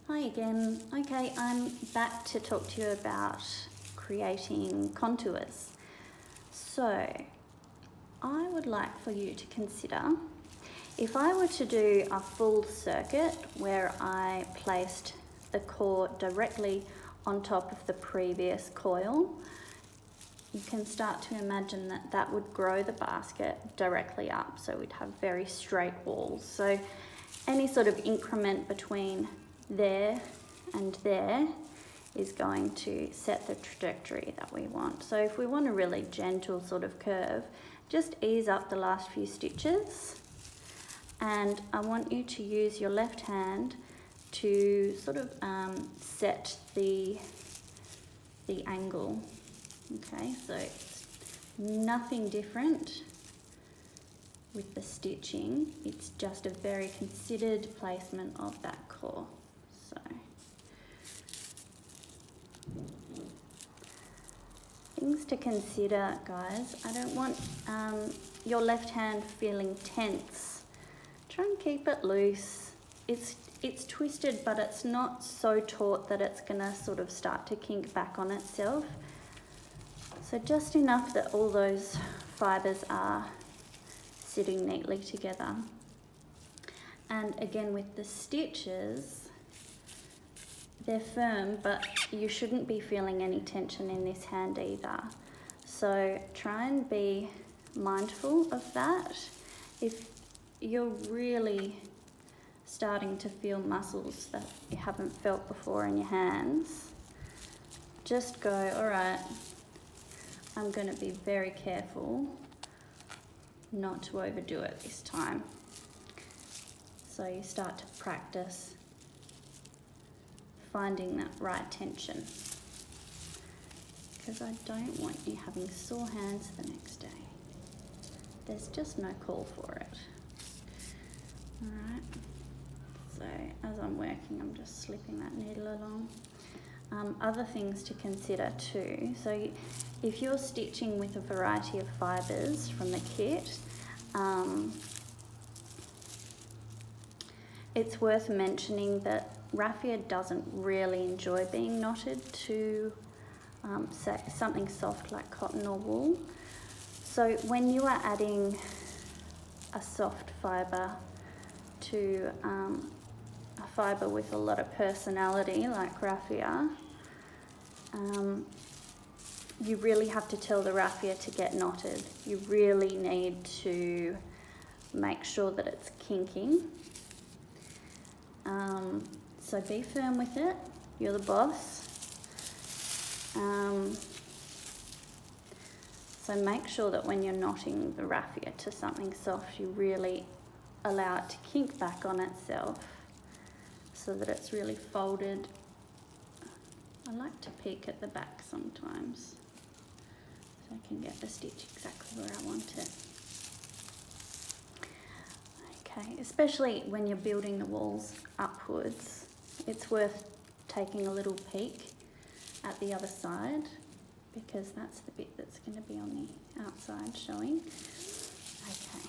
Hi again. Okay, I'm back to talk to you about creating contours. So, I would like for you to consider if I were to do a full circuit where I placed the core directly on top of the previous coil, you can start to imagine that that would grow the basket directly up, so we'd have very straight walls. So any sort of increment between there and there is going to set the trajectory that we want. So if we want a really gentle sort of curve, just ease up the last few stitches, and I want you to use your left hand to sort of set the angle. Okay, so it's nothing different with the stitching, it's just a very considered placement of that core. So things to consider, guys. I don't want your left hand feeling tense. Try and keep it loose. It's twisted, but it's not so taut that it's gonna sort of start to kink back on itself. So just enough that all those fibers are sitting neatly together. And again, with the stitches, they're firm, but you shouldn't be feeling any tension in this hand either. So try and be mindful of that. If you're really starting to feel muscles that you haven't felt before in your hands, just go, all right, I'm going to be very careful not to overdo it this time. So you start to practice finding that right tension, because I don't want you having sore hands the next day. There's just no call for it. All right, so as I'm working, I'm just slipping that needle along. Other things to consider too, so if you're stitching with a variety of fibres from the kit, it's worth mentioning that raffia doesn't really enjoy being knotted to say something soft like cotton or wool. So when you are adding a soft fibre to a fibre with a lot of personality like raffia, you really have to tell the raffia to get knotted. You really need to make sure that it's kinking. So be firm with it, you're the boss. So make sure that when you're knotting the raffia to something soft, you really allow it to kink back on itself so that it's really folded. I like to peek at the back sometimes so I can get the stitch exactly where I want it. Okay, especially when you're building the walls upwards, it's worth taking a little peek at the other side, because that's the bit that's going to be on the outside showing. Okay.